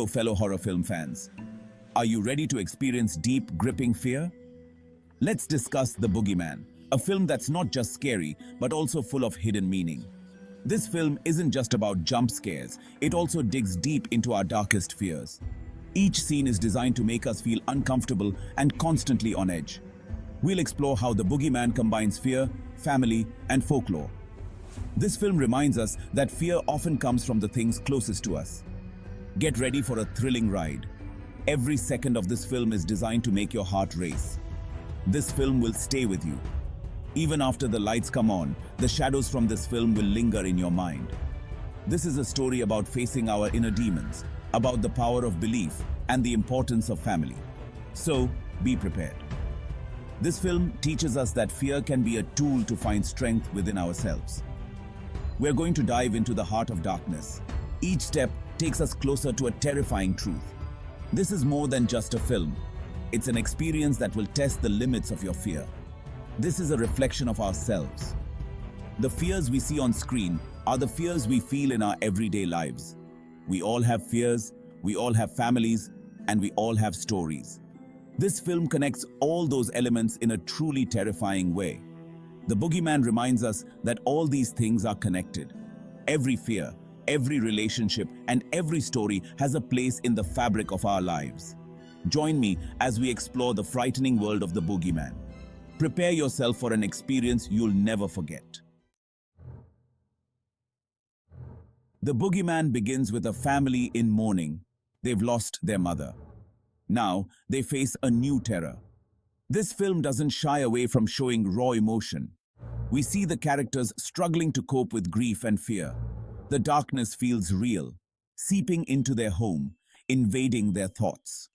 Hello, fellow horror film fans. Are you ready to experience deep, gripping fear? Let's discuss The Boogeyman, a film that's not just scary, but also full of hidden meaning. This film isn't just about jump scares, it also digs deep into our darkest fears. Each scene is designed to make us feel uncomfortable and constantly on edge. We'll explore how The Boogeyman combines fear, family, and folklore. This film reminds us that fear often comes from the things closest to us. Get ready for a thrilling ride. Every second of this film is designed to make your heart race. This film will stay with you. Even after the lights come on, the shadows from this film will linger in your mind. This is a story about facing our inner demons, about the power of belief and the importance of family. So, be prepared. This film teaches us that fear can be a tool to find strength within ourselves. We're going to dive into the heart of darkness. Each step takes us closer to a terrifying truth. This is more than just a film. It's an experience that will test the limits of your fear. This is a reflection of ourselves. The fears we see on screen are the fears we feel in our everyday lives. We all have fears, we all have families, and we all have stories. This film connects all those elements in a truly terrifying way. The Boogeyman reminds us that all these things are connected. Every fear, every relationship, and every story has a place in the fabric of our lives. Join me as we explore the frightening world of the Boogeyman. Prepare yourself for an experience you'll never forget. The Boogeyman begins with a family in mourning. They've lost their mother. Now, they face a new terror. This film doesn't shy away from showing raw emotion. We see the characters struggling to cope with grief and fear. The darkness feels real, seeping into their home, invading their thoughts.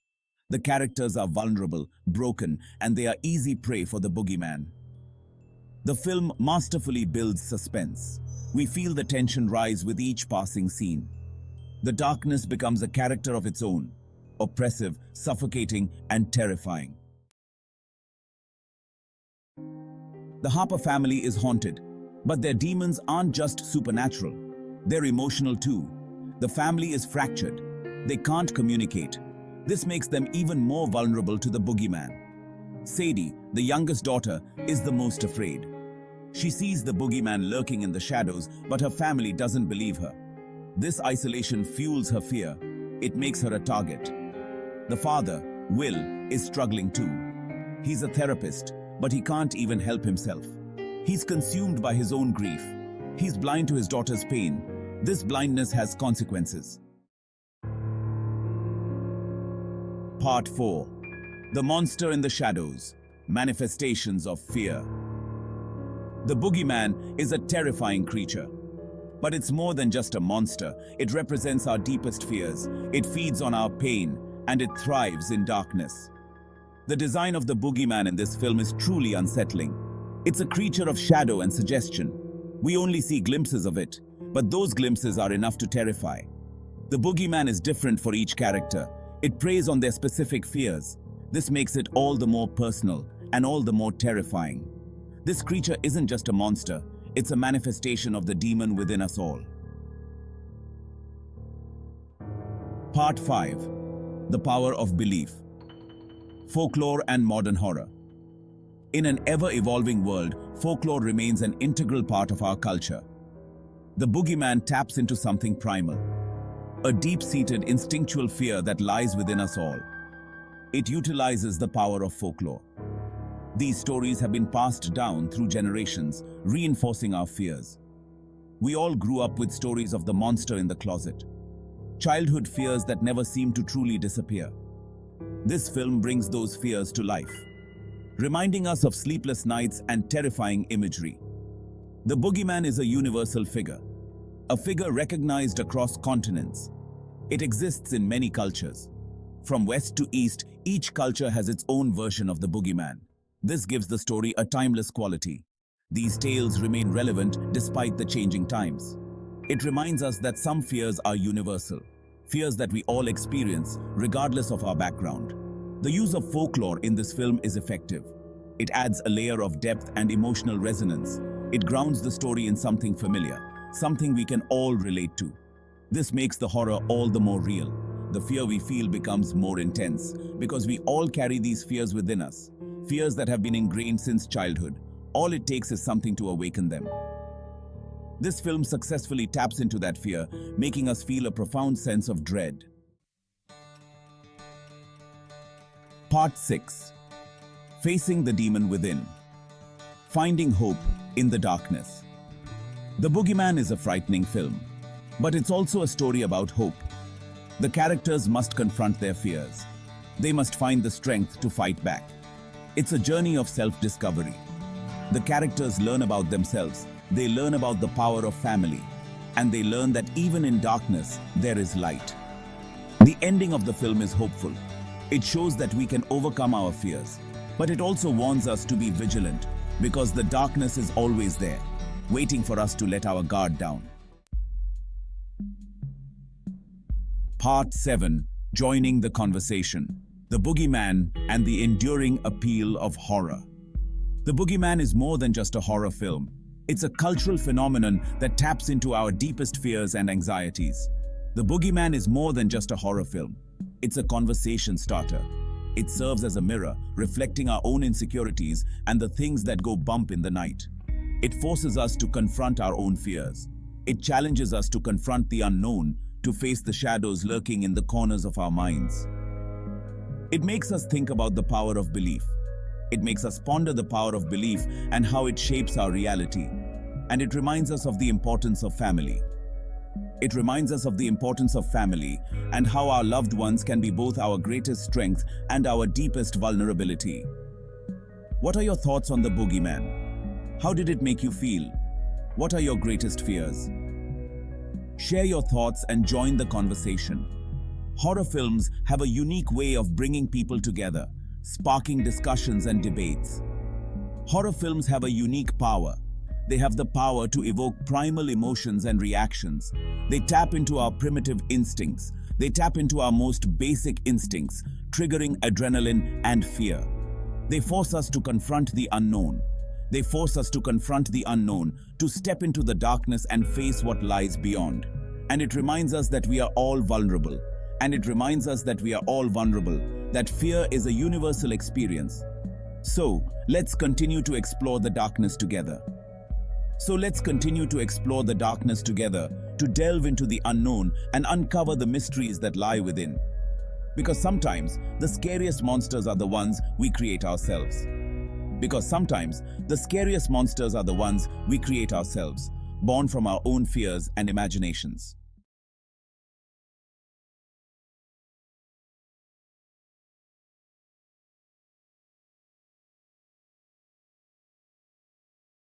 The characters are vulnerable, broken, and they are easy prey for the Boogeyman. The film masterfully builds suspense. We feel the tension rise with each passing scene. The darkness becomes a character of its own, oppressive, suffocating, and terrifying. The Harper family is haunted, but their demons aren't just supernatural. They're emotional too. The family is fractured. They can't communicate. This makes them even more vulnerable to the Boogeyman. Sadie, the youngest daughter, is the most afraid. She sees the Boogeyman lurking in the shadows, but her family doesn't believe her. This isolation fuels her fear. It makes her a target. The father, Will, is struggling too. He's a therapist, but he can't even help himself. He's consumed by his own grief. He's blind to his daughter's pain. This blindness has consequences. Part 4. The Monster in the Shadows. Manifestations of Fear. The Boogeyman is a terrifying creature. But it's more than just a monster. It represents our deepest fears. It feeds on our pain, and it thrives in darkness. The design of the Boogeyman in this film is truly unsettling. It's a creature of shadow and suggestion. We only see glimpses of it, but those glimpses are enough to terrify. The Boogeyman is different for each character. It preys on their specific fears. This makes it all the more personal and all the more terrifying. This creature isn't just a monster, it's a manifestation of the demon within us all. Part 5. The Power of Belief. Folklore and modern horror. In an ever-evolving world, folklore remains an integral part of our culture. The Boogeyman taps into something primal, a deep-seated instinctual fear that lies within us all. It utilizes the power of folklore. These stories have been passed down through generations, reinforcing our fears. We all grew up with stories of the monster in the closet, childhood fears that never seem to truly disappear. This film brings those fears to life, reminding us of sleepless nights and terrifying imagery. The Boogeyman is a universal figure, a figure recognized across continents. It exists in many cultures. From west to east, each culture has its own version of the Boogeyman. This gives the story a timeless quality. These tales remain relevant despite the changing times. It reminds us that some fears are universal, fears that we all experience regardless of our background. The use of folklore in this film is effective. It adds a layer of depth and emotional resonance. It grounds the story in something familiar, something we can all relate to. This makes the horror all the more real. the fear we feel becomes more intense because we all carry these fears within us, fears that have been ingrained since childhood. All it takes is something to awaken them. This film successfully taps into that fear, making us feel a profound sense of dread. Part 6. Facing the Demon Within. Finding hope in the darkness. The Boogeyman is a frightening film, but it's also a story about hope. The characters must confront their fears. They must find the strength to fight back. It's a journey of self-discovery. The characters learn about themselves, they learn about the power of family, and they learn that even in darkness, there is light. The ending of the film is hopeful. It shows that we can overcome our fears, but it also warns us to be vigilant because the darkness is always there, waiting for us to let our guard down. Part 7. Joining the Conversation. The Boogeyman and the Enduring Appeal of Horror. The Boogeyman is more than just a horror film. It's a cultural phenomenon that taps into our deepest fears and anxieties. The Boogeyman is more than just a horror film. It's a conversation starter. It serves as a mirror, reflecting our own insecurities and the things that go bump in the night. It forces us to confront our own fears. It challenges us to confront the unknown, to face the shadows lurking in the corners of our minds. It makes us think about the power of belief. It makes us ponder the power of belief and how it shapes our reality. And it reminds us of the importance of family. It reminds us of the importance of family and how our loved ones can be both our greatest strength and our deepest vulnerability. What are your thoughts on the Boogeyman? How did it make you feel? What are your greatest fears? Share your thoughts and join the conversation. Horror films have a unique way of bringing people together, sparking discussions and debates. Horror films have a unique power. They have the power to evoke primal emotions and reactions. They tap into our primitive instincts. They tap into our most basic instincts, triggering adrenaline and fear. They force us to confront the unknown. They force us to confront the unknown, to step into the darkness and face what lies beyond. And it reminds us that we are all vulnerable. That fear is a universal experience. So, let's continue to explore the darkness together. To delve into the unknown and uncover the mysteries that lie within. Because sometimes, the scariest monsters are the ones we create ourselves. Born from our own fears and imaginations.